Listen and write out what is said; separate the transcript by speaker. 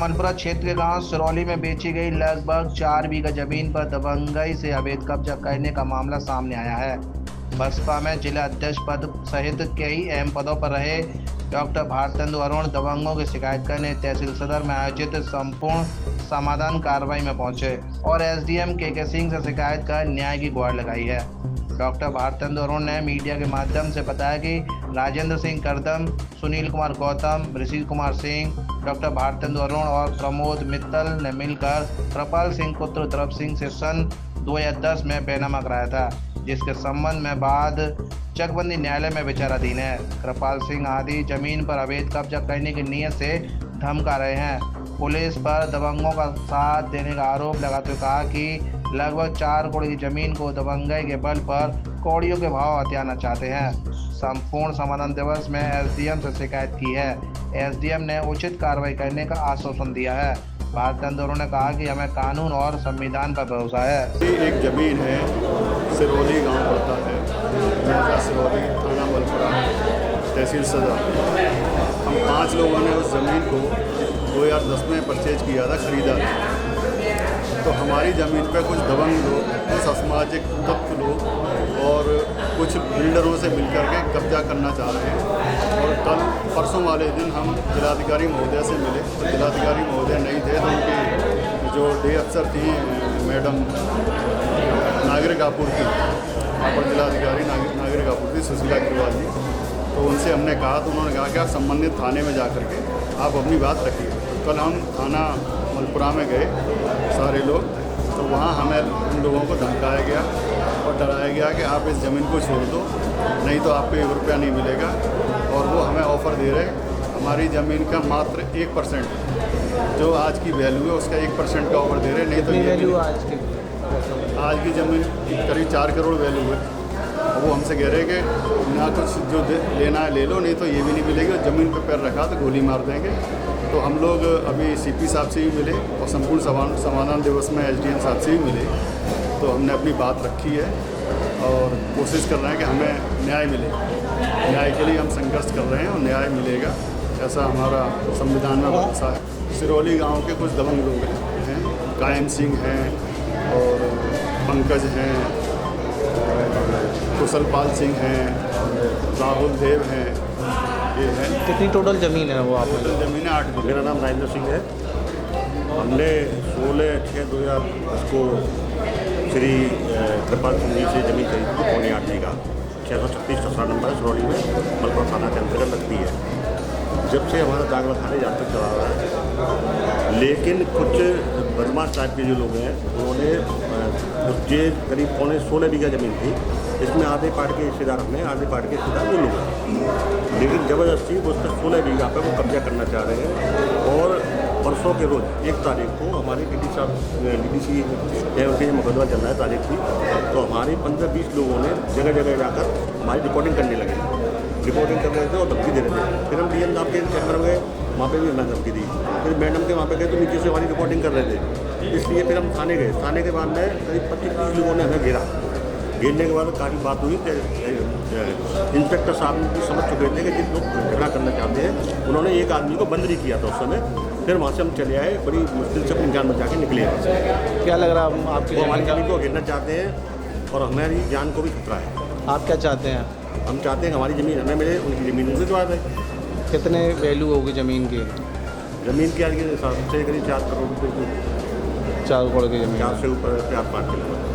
Speaker 1: मलपुरा क्षेत्र के गांव सिरौली में बेची गई लगभग 4 बीघा जमीन पर दबंगई से अवैध कब्जा करने का मामला सामने आया है। बसपा में जिला अध्यक्ष पद सहित कई अहम पदों पर रहे डॉक्टर भारतेंदु अरुण दबंगों की शिकायत करने तहसील सदर में आयोजित संपूर्ण समाधान कार्रवाई में पहुंचे और एसडीएम के सिंह से शिकायत कर न्याय की गुहार लगाई है। डॉक्टर भारतेंदु अरुण ने मीडिया के माध्यम से बताया कि राजेंद्र सिंह करदम, सुनील कुमार गौतम, ऋषि कुमार सिंह, डॉक्टर भारतेंदु अरुण और प्रमोद मित्तल ने मिलकर कृपाल सिंह पुत्र ध्रुव सिंह से सन 2010 में बैनामा कराया था, जिसके संबंध में बाद चकबंदी न्यायालय में विचाराधीन है। कृपाल सिंह आदि जमीन पर अवैध कब्जा करने की नीयत से धमका रहे हैं। पुलिस पर दबंगों का साथ देने का आरोप लगाते हुए कहा कि लगभग 4 करोड़ की जमीन को दबंगई के बल पर कौड़ियों के भाव हथियाना चाहते हैं। संपूर्ण समाधान दिवस में एसडीएम से शिकायत की है। एसडीएम ने उचित कार्रवाई करने का आश्वासन दिया है। भारतेंदु अरुण ने कहा कि हमें कानून और संविधान पर भरोसा है।
Speaker 2: एक जमीन है, सिरौली गांव पड़ता है, सिरौली थाना मलपुरा तहसील सदर। हम 5 लोगों ने उस ज़मीन को 2010 में परचेज किया था, खरीदा था। तो हमारी ज़मीन पे कुछ दबंग लोग, कुछ असामाजिक तत्व लोग और कुछ बिल्डरों से मिलकर के कब्जा करना चाह रहे हैं। और कल परसों वाले दिन हम जिलाधिकारी महोदय से मिले तो जिलाधिकारी महोदय नहीं थे, तो उनकी जो डे अफसर थी मैडम नागरिक आपूर्ति, अपर जिलाधिकारी नागरिक आपूर्ति सुशीला अग्रवाल जी, तो उनसे हमने कहा तो उन्होंने कहा कि आप संबंधित थाने में जा कर के आप अपनी बात रखिए। कल हम थाना मलपुरा में गए सारे लोग, तो वहाँ हमें उन लोगों को धमकाया गया और डराया गया कि आप इस ज़मीन को छोड़ दो, नहीं तो आपको 1 रुपया नहीं मिलेगा। और वो हमें ऑफ़र दे रहे हमारी ज़मीन का मात्र 1% जो आज की वैल्यू है उसका 1% का ऑफ़र दे रहे, नहीं तो ये वैल्यू आज की ज़मीन करीब 4 करोड़ वैल्यू है। और वो हमसे कह रहे कि ना कुछ जो लेना है ले लो, नहीं तो ये भी नहीं मिलेगी, और ज़मीन पे पैर रखा तो गोली मार देंगे। तो हम लोग अभी सीपी साहब से भी मिले और संपूर्ण समाधान दिवस में एसडीएम साहब से भी मिले, तो हमने अपनी बात रखी है और कोशिश कर रहे हैं कि हमें न्याय मिले। न्याय के लिए हम संघर्ष कर रहे हैं और न्याय मिलेगा, ऐसा हमारा संविधान में भरोसा है। सिरौली गांव के कुछ दबंग लोग हैं, कायम सिंह हैं और पंकज हैं, कुशलपाल सिंह हैं, राहुल देव हैं, ये है।
Speaker 3: कितनी टोटल ज़मीन है वो आप?
Speaker 2: टोटल ज़मीन है 8 बीघा।
Speaker 4: मेरा नाम राजेंद्र सिंह है। हमने 16/6/2010 को श्री कृपाल सिंह जी से ज़मीन खरीदी थी, 8 बीघा, 636 ठसरा नंबर सिरौली में मलपुरा थाना के अंतर्गत लगती है। जब से हमारा दाखिला थाने जहाँ तक चला रहा है, लेकिन कुछ बदमाश टाइप के जो लोग हैं उन्होंने ये करीब 16 बीघा ज़मीन थी, इसमें आधे पार्ट के हिस्सेदार हमने, आधे पार्ट के हिस्सेदार वो लोग हैं, लेकिन ज़बरदस्ती वो उसका 16 बीघा पे वो कब्जा करना चाह रहे हैं। और परसों के रोज़ 1 तारीख को हमारे डीडीसी है, उनके मुकदमा चल रहा है तारीख की, तो हमारे 15-20 लोगों ने जगह जगह जाकर हमारी रिकॉर्डिंग करने लगे, रिकॉर्डिंग कर रहे थे और धमकी दे रहे थे। फिर हम डीएम साहब के चक्कर में गए, वहाँ पे भी हमें धमकी दी। फिर मैडम के वहाँ पे गए तो नीचे से हमारी रिकॉर्डिंग कर रहे थे, इसलिए फिर हम थाने गए। थाने के बाद में करीब 25-30 लोगों ने हमें घेरा। घेरने के बाद काफ़ी बात हुई, इंस्पेक्टर साहब भी समझ चुके थे कि जिन लोग झगड़ा करना चाहते हैं, उन्होंने एक आदमी को बंद नहीं किया था उस समय। फिर वहाँ से हम चले आए, बड़ी मुश्किल से अपनी जान बचा के निकले।
Speaker 3: क्या लग रहा है आपकी?
Speaker 4: वो हमारी ज़मीन को घेरना चाहते हैं और हमारी जान को भी खतरा है।
Speaker 3: आप क्या चाहते हैं?
Speaker 4: हम चाहते हैं हमारी ज़मीन हमें मिले, उनकी ज़मीन उनसे दिवा दें।
Speaker 3: कितने वैल्यू होगी ज़मीन की?
Speaker 4: ज़मीन के हिसाब से करीब 4 करोड़ रुपये की,
Speaker 3: 4 करोड़ की ज़मीन।
Speaker 4: 4 से ऊपर 4-5 किलो।